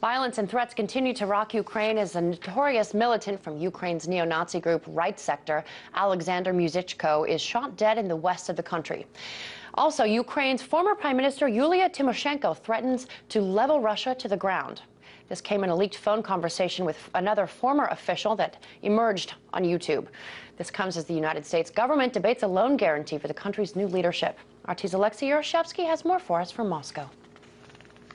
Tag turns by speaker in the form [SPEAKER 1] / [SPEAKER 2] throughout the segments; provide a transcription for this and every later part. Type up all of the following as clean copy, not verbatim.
[SPEAKER 1] Violence and threats continue to rock Ukraine as a notorious militant from Ukraine's neo-Nazi group Right Sector, Alexander Musichko, is shot dead in the west of the country. Also, Ukraine's former Prime Minister Yulia'Tymoshenko threatens to level Russia to the ground. This came in a leaked phone conversation with another former official that emerged on YouTube. This comes as the United States government debates a loan guarantee for the country's new leadership. RT's Alexei Yaroshevsky has more for us from Moscow.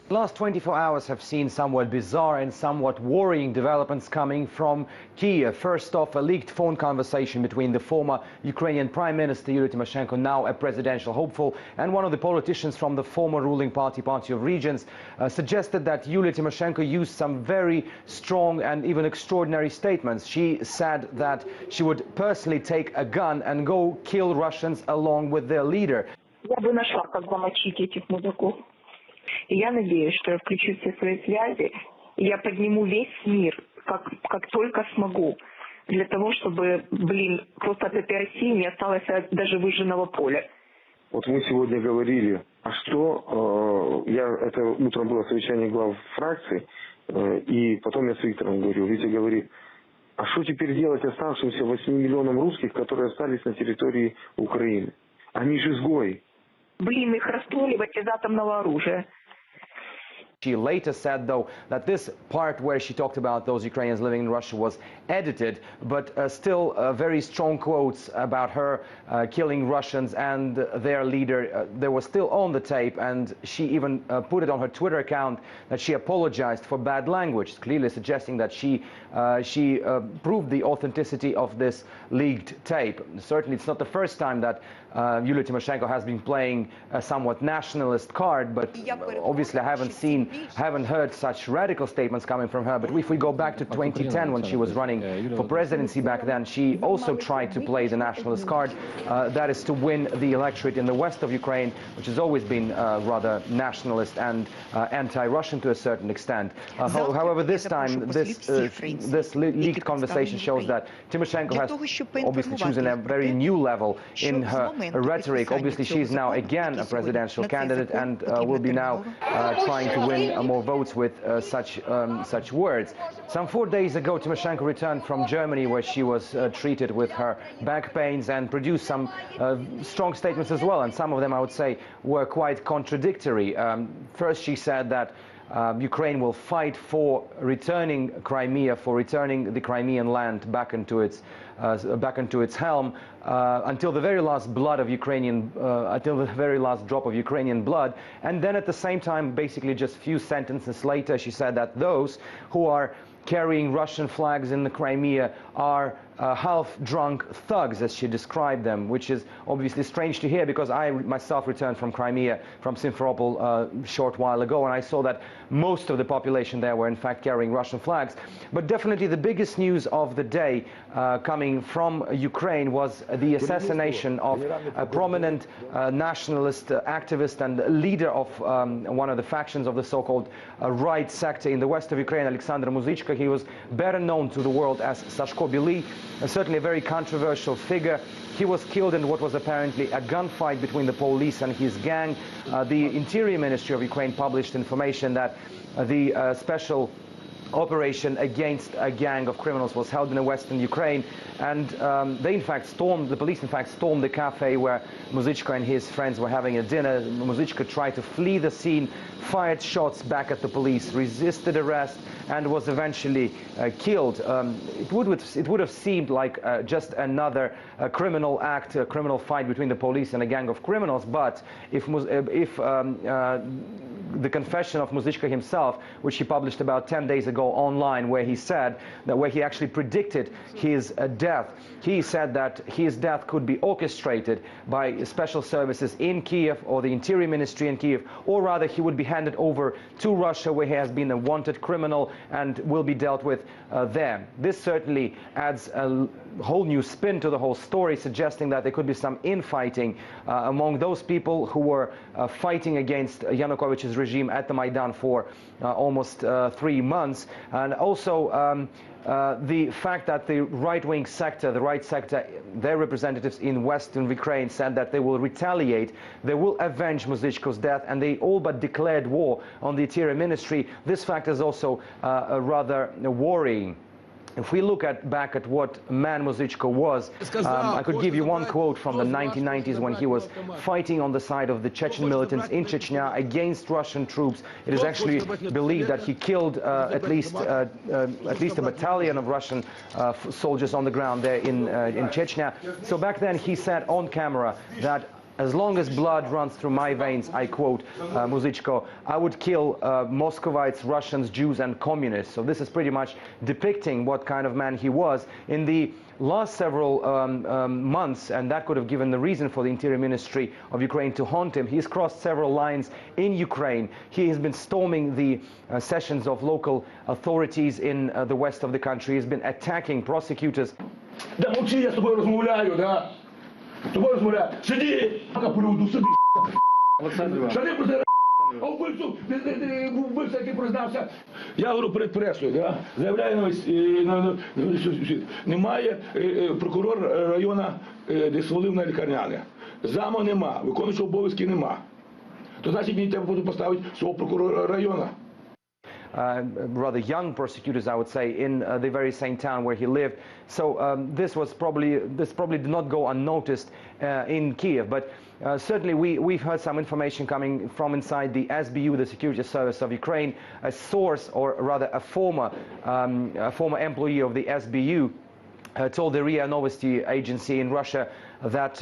[SPEAKER 2] The last 24 hours have seen somewhat bizarre and somewhat worrying developments coming from Kiev. First off, a leaked phone conversation between the former Ukrainian Prime Minister Yulia'Tymoshenko, now a presidential hopeful, and one of the politicians from the former ruling Party of Regions, suggested that Yulia'Tymoshenko used some very strong and even extraordinary statements. She said that she would personally take a gun and go kill Russians along with their leader.
[SPEAKER 3] И я надеюсь, что я включу все свои связи, и я подниму весь мир, как только смогу, для того, чтобы, просто от этой России не осталось даже выжженного поля.
[SPEAKER 4] Вот мы сегодня говорили, это утром было совещание глав фракций, и потом я с Виктором говорил, Витя говорит, а что теперь делать оставшимся 8 миллионам русских, которые остались на территории Украины? Они же изгои.
[SPEAKER 3] Их расстреливать из атомного оружия.
[SPEAKER 2] She later said, though, that this part where she talked about those Ukrainians living in Russia was edited, but still very strong quotes about her killing Russians and their leader. They were still on the tape, and she even put it on her Twitter account that she apologized for bad language, clearly suggesting that she proved the authenticity of this leaked tape. Certainly, it's not the first time that Yulia'Tymoshenko has been playing a somewhat nationalist card, but obviously I haven't heard such radical statements coming from her. But if we go back to 2010, when she was running for presidency back then, she also tried to play the nationalist card, that is to win the electorate in the west of Ukraine, which has always been rather nationalist and anti-Russian to a certain extent. However, this time, this leaked conversation shows that Tymoshenko has obviously chosen a very new level in her rhetoric. Obviously, she is now again a presidential candidate and will be now trying to win more votes with such words. Some 4 days ago, Tymoshenko returned from Germany, where she was treated with her back pains, and produced some strong statements as well, and some of them, I would say, were quite contradictory. First, she said that Ukraine will fight for returning Crimea, for returning the Crimean land back into its helm until the very last blood of until the very last drop of Ukrainian blood. And then at the same time, basically just a few sentences later, she said that those who are carrying Russian flags in the Crimea are half-drunk thugs, as she described them, which is obviously strange to hear, because I myself returned from Crimea, from Simferopol, a short while ago, and I saw that most of the population there were in fact carrying Russian flags. But definitely the biggest news of the day coming from Ukraine was the assassination of a prominent nationalist activist and leader of one of the factions of the so-called Right Sector in the west of Ukraine, Alexander Musichko. He was better known to the world as Sashko Bely, certainly a very controversial figure. He was killed in what was apparently a gunfight between the police and his gang. The Interior Ministry of Ukraine published information that the special operation against a gang of criminals was held in western Ukraine, and the police in fact stormed the cafe where Musichko and his friends were having a dinner. Musichko tried to flee the scene, fired shots back at the police, resisted arrest, and was eventually killed. It would have seemed like just another criminal act, a criminal fight between the police and a gang of criminals, but if the confession of Musichko himself, which he published about 10 days ago online, where he said that, where he actually predicted his death. He said that his death could be orchestrated by special services in Kiev or the Interior Ministry in Kiev, or rather he would be handed over to Russia, where he has been a wanted criminal and will be dealt with there. This certainly adds a whole new spin to the whole story, suggesting that there could be some infighting among those people who were fighting against Yanukovych's regime at the Maidan for almost 3 months. And also the fact that the right-wing sector, the right sector, their representatives in Western Ukraine said that they will retaliate, they will avenge Muzyczko's death, and they all but declared war on the Interior Ministry. This fact is also rather worrying. If we look back at what man Muzyczko was, I could give you one quote from the 1990s when he was fighting on the side of the Chechen militants in Chechnya against Russian troops. It is actually believed that he killed at least a battalion of Russian soldiers on the ground there in Chechnya. So back then he said on camera that as long as blood runs through my veins, I quote Muzyczko, I would kill Muscovites, Russians, Jews and communists. So this is pretty much depicting what kind of man he was. In the last several months, and that could have given the reason for the Interior Ministry of Ukraine to haunt him, he's crossed several lines in Ukraine. He has been storming the sessions of local authorities in the west of the country. He's been attacking prosecutors.
[SPEAKER 5] З тобою розмовляю. Сиди, приводу, сиди, Сиди, просто, а вбивця, який признався. Я говорю перед пресою, да? Заявляю на світ. Немає прокурор району, де свалив на лікарняне. Заму нема, виконуючого обов'язки нема. То значить мені треба поставити свого прокурора району.
[SPEAKER 2] Rather young prosecutors, I would say, in the very same town where he lived. So this probably did not go unnoticed in Kiev. But certainly we've heard some information coming from inside the SBU, the Security Service of Ukraine. A source, or rather a former employee of the SBU, told the RIA Novosti agency in Russia that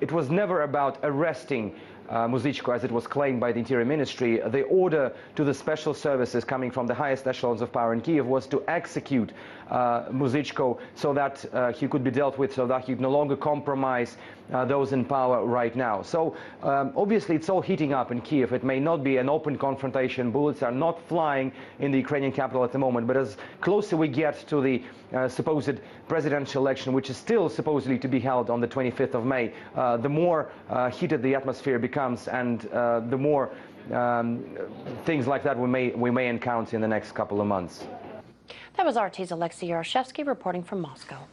[SPEAKER 2] it was never about arresting Muzyczko, as it was claimed by the Interior Ministry. The order to the special services coming from the highest echelons of power in Kiev was to execute Muzyczko so that he could be dealt with, so that he could no longer compromise those in power right now. So obviously it's all heating up in Kiev. It may not be an open confrontation. Bullets are not flying in the Ukrainian capital at the moment, but as closer we get to the supposed presidential election, which is still supposedly to be held on the 25th of May, the more heated the atmosphere becomes, and the more things like that we may encounter in the next couple of months.
[SPEAKER 1] That was RT's Alexei Yaroshevsky reporting from Moscow.